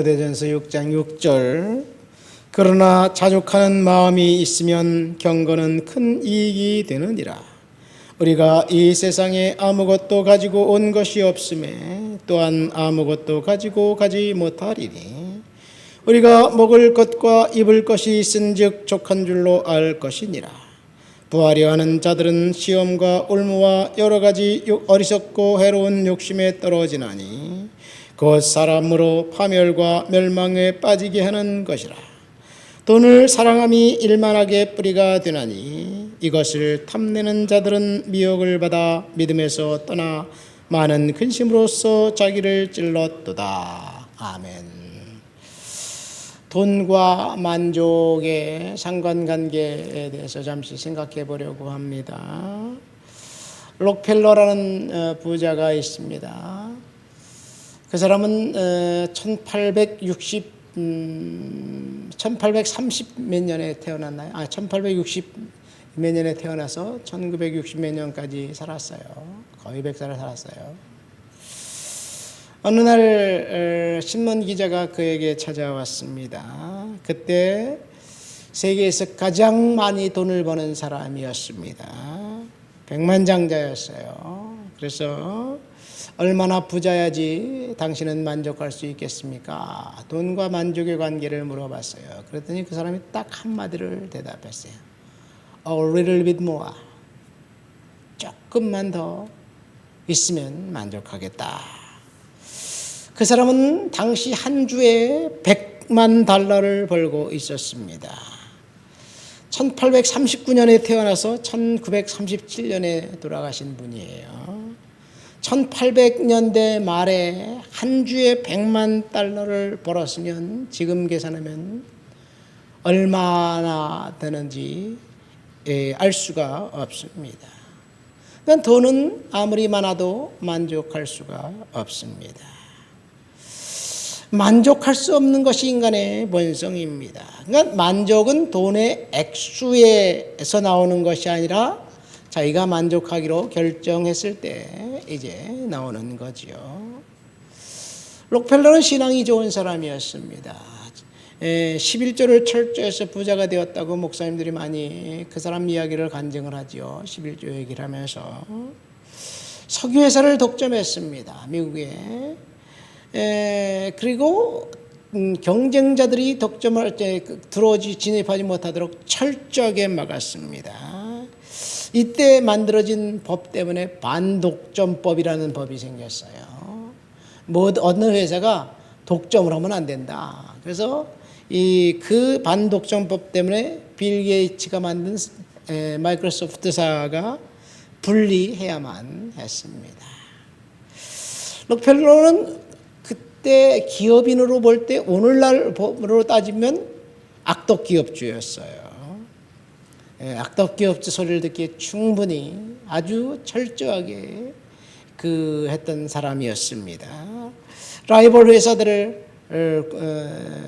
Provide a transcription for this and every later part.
고린도전서 6장 6절 그러나 자족하는 마음이 있으면 경건은 큰 이익이 되느니라. 우리가 이 세상에 아무것도 가지고 온 것이 없음에 또한 아무것도 가지고 가지 못하리니 우리가 먹을 것과 입을 것이 있은즉 족한 줄로 알 것이니라. 부하려 하는 자들은 시험과 올무와 여러 가지 어리석고 해로운 욕심에 떨어지나니 곧 사람으로 파멸과 멸망에 빠지게 하는 것이라. 돈을 사랑함이 일만하게 뿌리가 되나니 이것을 탐내는 자들은 미혹을 받아 믿음에서 떠나 많은 근심으로써 자기를 찔렀도다. 아멘. 돈과 만족의 상관관계에 대해서 잠시 생각해 보려고 합니다. 록펠러라는 부자가 있습니다. 그 사람은 1830 몇 년에 태어났나요? 1860 몇 년에 태어나서 1960 몇 년까지 살았어요. 거의 100살을 살았어요. 어느 날 신문 기자가 그에게 찾아왔습니다. 그때 세계에서 가장 많이 돈을 버는 사람이었습니다. 백만장자였어요. 그래서 얼마나 부자야지 당신은 만족할 수 있겠습니까? 돈과 만족의 관계를 물어봤어요. 그랬더니 그 사람이 딱 한마디를 대답했어요. A little bit more. 조금만 더 있으면 만족하겠다. 그 사람은 당시 한 주에 $100만 벌고 있었습니다. 1839년에 태어나서 1937년에 돌아가신 분이에요. 1800년대 말에 한 주에 $100만 벌었으면 지금 계산하면 얼마나 되는지 알 수가 없습니다. 그러니까 돈은 아무리 많아도 만족할 수가 없습니다. 만족할 수 없는 것이 인간의 본성입니다. 그러니까 만족은 돈의 액수에서 나오는 것이 아니라 자기가 만족하기로 결정했을 때 이제 나오는 거죠. 록펠러는 신앙이 좋은 사람이었습니다. 11조를 철저해서 부자가 되었다고 목사님들이 많이 그 사람 이야기를 간증을 하죠. 11조 얘기를 하면서 석유회사를 독점했습니다. 미국에. 그리고 경쟁자들이 독점할 때 진입하지 못하도록 철저하게 막았습니다. 이때 만들어진 법 때문에 반독점법이라는 법이 생겼어요. 어느 회사가 독점을 하면 안 된다. 그래서 그 반독점법 때문에 빌 게이츠가 만든 마이크로소프트사가 분리해야만 했습니다. 록펠러는 그때 기업인으로 볼 때 오늘날 법으로 따지면 악덕 기업주였어요. 악덕 기업주 소리를 듣기에 충분히 아주 철저하게 했던 사람이었습니다. 라이벌 회사들을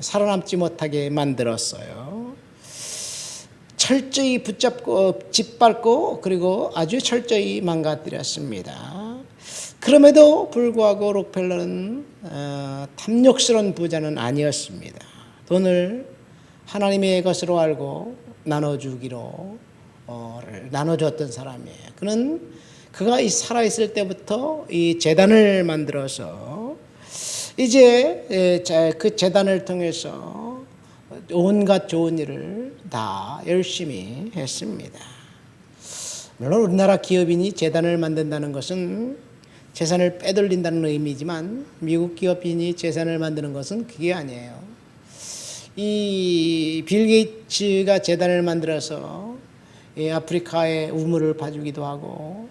살아남지 못하게 만들었어요. 철저히 붙잡고 짓밟고 그리고 아주 철저히 망가뜨렸습니다. 그럼에도 불구하고 록펠러는 탐욕스러운 부자는 아니었습니다. 돈을 하나님의 것으로 알고 나눠주기로 나눠줬던 사람이에요. 그가 살아있을 때부터 이 재단을 만들어서 이제 그 재단을 통해서 온갖 좋은 일을 다 열심히 했습니다. 물론 우리나라 기업인이 재단을 만든다는 것은 재산을 빼돌린다는 의미지만 미국 기업인이 재산을 만드는 것은 그게 아니에요. 이 빌 게이츠가 재단을 만들어서 아프리카에 우물을 파주기도 하고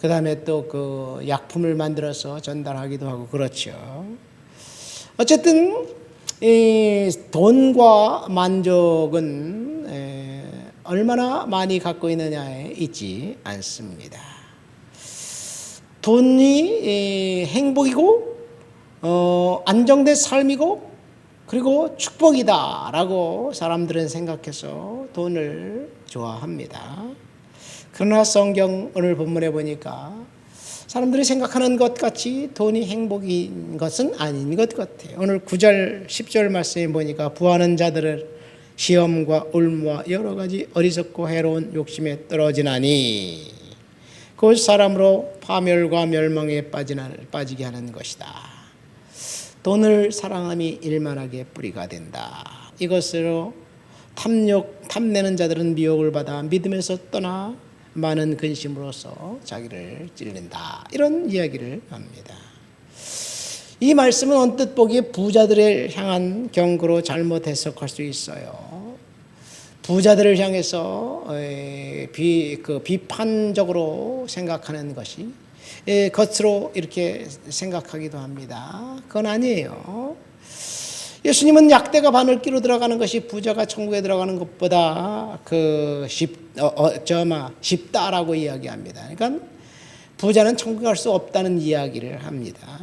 그 다음에 또 그 약품을 만들어서 전달하기도 하고 그렇죠. 어쨌든 이 돈과 만족은 얼마나 많이 갖고 있느냐에 있지 않습니다. 돈이 행복이고 안정된 삶이고 그리고 축복이다라고 사람들은 생각해서 돈을 좋아합니다. 그러나 성경 오늘 본문에 보니까 사람들이 생각하는 것 같이 돈이 행복인 것은 아닌 것 같아요. 오늘 9절 10절 말씀에 보니까 부하는 자들을 시험과 올무와 여러 가지 어리석고 해로운 욕심에 떨어지나니 그 사람으로 파멸과 멸망에 빠지게 하는 것이다. 돈을 사랑함이 일만하게 뿌리가 된다. 이것으로 탐내는 자들은 미혹을 받아 믿음에서 떠나 많은 근심으로서 자기를 찔린다. 이런 이야기를 합니다. 이 말씀은 언뜻 보기에 부자들을 향한 경고로 잘못 해석할 수 있어요. 부자들을 향해서 비판적으로 생각하는 것이 겉으로 이렇게 생각하기도 합니다. 그건 아니에요. 예수님은 약대가 바늘기로 들어가는 것이 부자가 천국에 들어가는 것보다 쉽다라고 이야기합니다. 그러니까 부자는 천국에 갈 수 없다는 이야기를 합니다.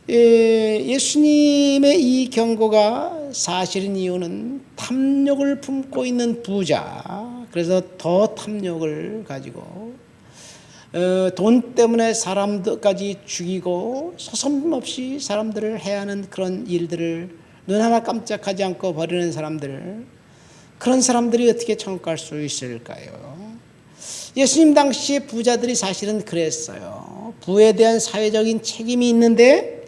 예수님의 이 경고가 사실인 이유는 탐욕을 품고 있는 부자, 그래서 더 탐욕을 가지고 돈 때문에 사람들까지 죽이고 서슴없이 사람들을 해하는 그런 일들을 눈 하나 깜짝하지 않고 버리는 사람들, 그런 사람들이 어떻게 천국 갈 수 있을까요? 예수님 당시에 부자들이 사실은 그랬어요. 부에 대한 사회적인 책임이 있는데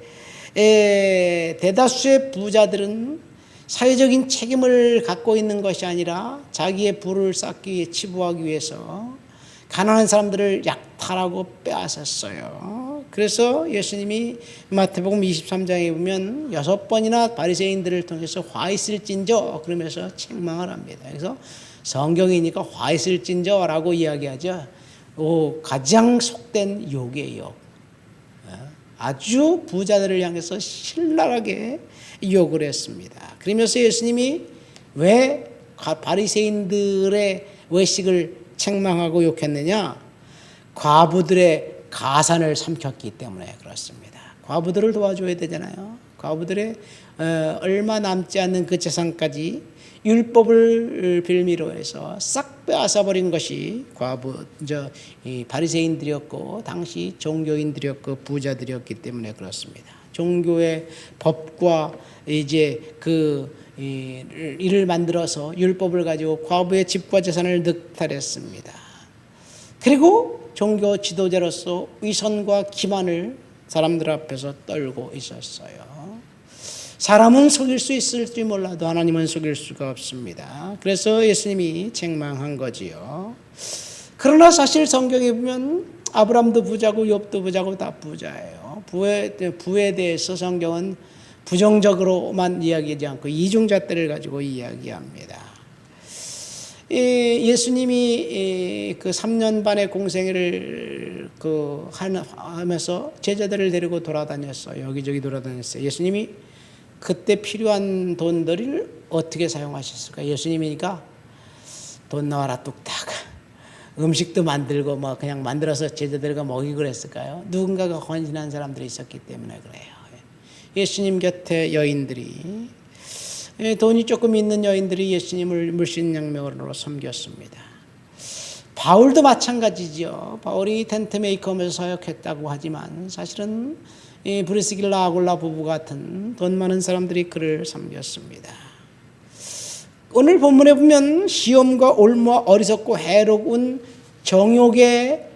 대다수의 부자들은 사회적인 책임을 갖고 있는 것이 아니라 자기의 부를 쌓기 위해 치부하기 위해서 가난한 사람들을 약탈하고 빼앗았어요. 그래서 예수님이 마태복음 23장에 보면 6번이나 바리새인들을 통해서 화 있을진저 그러면서 책망을 합니다. 그래서 성경이니까 화 있을진저라고 이야기하죠. 가장 속된 욕이에요. 아주 부자들을 향해서 신랄하게 욕을 했습니다. 그러면서 예수님이 왜 바리새인들의 외식을 책망하고 욕했느냐? 과부들의 가산을 삼켰기 때문에 그렇습니다. 과부들을 도와줘야 되잖아요. 과부들의 얼마 남지 않는 그 재산까지 율법을 빌미로 해서 싹 빼앗아버린 것이 이 바리새인들이었고 당시 종교인들이었고 부자들이었기 때문에 그렇습니다. 종교의 법과 이제 이를 만들어서 율법을 가지고 과부의 집과 재산을 늑탈했습니다. 그리고 종교 지도자로서 위선과 기만을 사람들 앞에서 떨고 있었어요. 사람은 속일 수 있을지 몰라도 하나님은 속일 수가 없습니다. 그래서 예수님이 책망한 거지요. 그러나 사실 성경에 보면 아브라함도 부자고 욥도 부자고 다 부자예요. 부에 대해서 성경은 부정적으로만 이야기하지 않고 이중잣대를 가지고 이야기합니다. 예수님이 그 3년 반의 공생애를 하면서 제자들을 데리고 돌아다녔어요. 여기저기 돌아다녔어요. 예수님이 그때 필요한 돈들을 어떻게 사용하셨을까? 예수님이니까 돈 나와라 뚝딱. 음식도 만들고 그냥 만들어서 제자들과 먹이고 그랬을까요? 누군가가 헌신한 사람들이 있었기 때문에 그래요. 예수님 곁에 여인들이 돈이 조금 있는 여인들이 예수님을 물신양면으로 섬겼습니다. 바울도 마찬가지죠. 바울이 텐트 메이커하면서 사역했다고 하지만 사실은 브리스길라 아굴라 부부 같은 돈 많은 사람들이 그를 섬겼습니다. 오늘 본문에 보면 시험과 올무와 어리석고 해로운 정욕에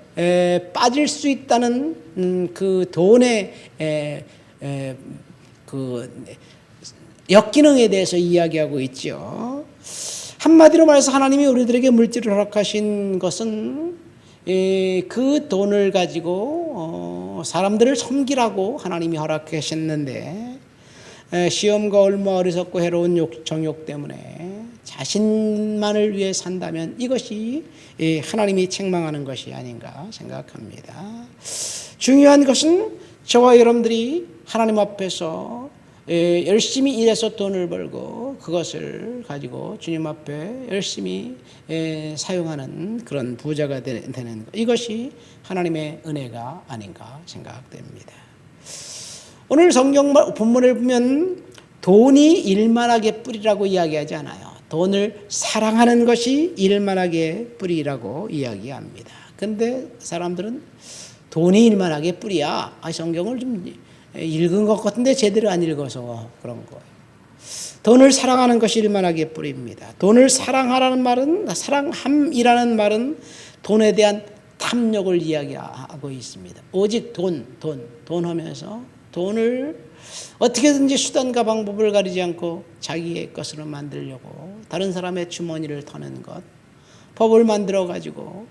빠질 수 있다는 그 돈의 그 역기능에 대해서 이야기하고 있죠. 한마디로 말해서 하나님이 우리들에게 물질을 허락하신 것은 그 돈을 가지고 사람들을 섬기라고 하나님이 허락하셨는데 시험과 올무 어리석고 해로운 정욕 때문에 자신만을 위해 산다면 이것이 하나님이 책망하는 것이 아닌가 생각합니다. 중요한 것은 저와 여러분들이 하나님 앞에서 열심히 일해서 돈을 벌고 그것을 가지고 주님 앞에 열심히 사용하는 그런 부자가 되는 것, 이것이 하나님의 은혜가 아닌가 생각됩니다. 오늘 성경 본문을 보면 돈이 일만하게 뿌리라고 이야기하지 않아요. 돈을 사랑하는 것이 일만하게 뿌리라고 이야기합니다. 근데 사람들은 돈이 일만하게 뿌리야. 성경을 좀 읽은 것 같은데 제대로 안 읽어서 그런 거예요. 돈을 사랑하는 것이 일만하게 뿌립니다. 돈을 사랑하라는 말은, 사랑함이라는 말은 돈에 대한 탐욕을 이야기하고 있습니다. 오직 돈 하면서 돈을 어떻게든지 수단과 방법을 가리지 않고 자기의 것으로 만들려고 다른 사람의 주머니를 터는 것, 법을 만들어 가지고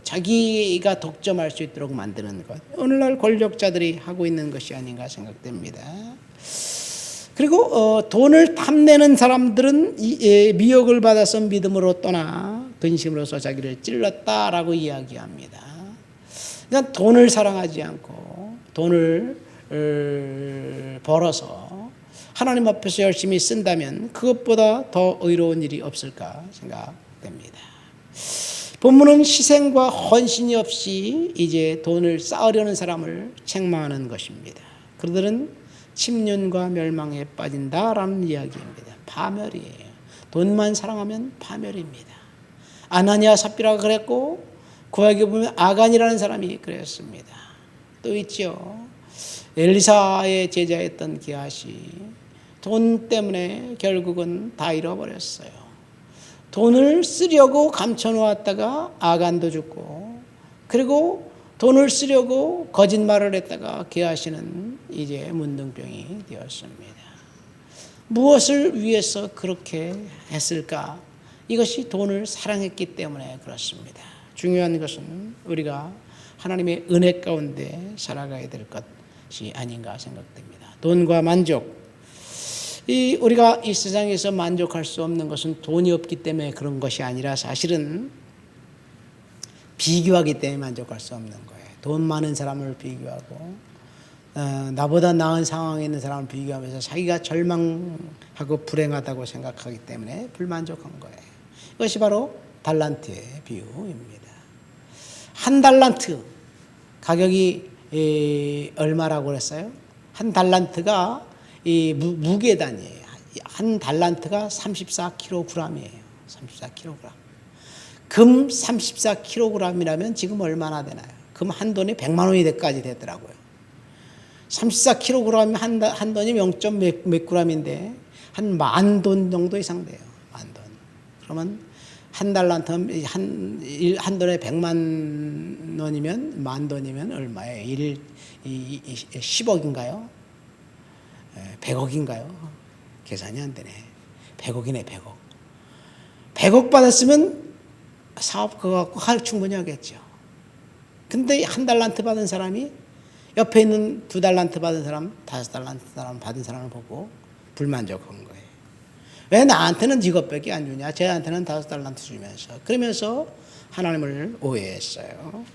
자기가 독점할 수 있도록 만드는 것, 오늘날 권력자들이 하고 있는 것이 아닌가 생각됩니다. 그리고 돈을 탐내는 사람들은 미혹을 받아서 믿음으로 떠나 근심으로서 자기를 찔렀다라고 이야기합니다. 그러니까 돈을 사랑하지 않고 돈을 벌어서 하나님 앞에서 열심히 쓴다면 그것보다 더 의로운 일이 없을까 생각됩니다. 본문은 희생과 헌신이 없이 이제 돈을 쌓으려는 사람을 책망하는 것입니다. 그들은 침륜과 멸망에 빠진다라는 이야기입니다. 파멸이에요. 돈만 사랑하면 파멸입니다. 아나니아 삽비라가 그랬고 구약에 보면 아간이라는 사람이 그랬습니다. 또 있죠. 엘리사의 제자였던 게하시, 돈 때문에 결국은 다 잃어버렸어요. 돈을 쓰려고 감춰놓았다가 아간도 죽고, 그리고 돈을 쓰려고 거짓말을 했다가 게하시는 이제 문둥병이 되었습니다. 무엇을 위해서 그렇게 했을까? 이것이 돈을 사랑했기 때문에 그렇습니다. 중요한 것은 우리가 하나님의 은혜 가운데 살아가야 될 것이 아닌가 생각됩니다. 돈과 만족. 우리가 이 세상에서 만족할 수 없는 것은 돈이 없기 때문에 그런 것이 아니라 사실은 비교하기 때문에 만족할 수 없는 거예요. 돈 많은 사람을 비교하고 나보다 나은 상황에 있는 사람을 비교하면서 자기가 절망하고 불행하다고 생각하기 때문에 불만족한 거예요. 이것이 바로 달란트의 비유입니다. 한 달란트 가격이 얼마라고 그랬어요? 한 달란트가 이 무게단이에요. 한 달란트가 34kg이에요. 34kg. 금 34kg이라면 지금 얼마나 되나요? 금 한 돈이 100만 원이까지 되더라고요. 34kg 한 돈이 0.몇 g인데 한 10,000돈 정도 이상 돼요. 10,000돈. 그러면 한 달란트 한 돈에 100만 원이면 10,000돈이면 얼마예요? 10억인가요? 100억인가요? 계산이 안 되네. 100억이네, 100억. 100억 받았으면 사업 그거 갖고 충분히 하겠죠. 근데 한 달란트 받은 사람이 옆에 있는 2달란트 받은 사람, 5달란트 받은 사람을 보고 불만족한 거예요. 왜 나한테는 이것밖에 안 주냐? 쟤한테는 5달란트 주면서. 그러면서 하나님을 오해했어요.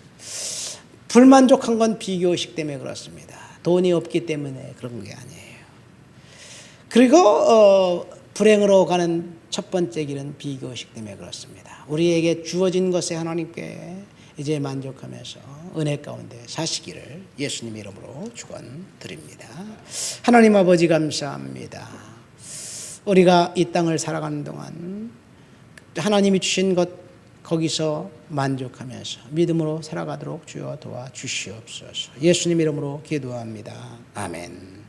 불만족한 건 비교의식 때문에 그렇습니다. 돈이 없기 때문에 그런 게 아니에요. 그리고 불행으로 가는 첫 번째 길은 비교의식 때문에 그렇습니다. 우리에게 주어진 것에 하나님께 이제 만족하면서 은혜 가운데 사시기를 예수님의 이름으로 축원드립니다. 하나님 아버지 감사합니다. 우리가 이 땅을 살아가는 동안 하나님이 주신 것 거기서 만족하면서 믿음으로 살아가도록 주여 도와주시옵소서. 예수님 이름으로 기도합니다. 아멘.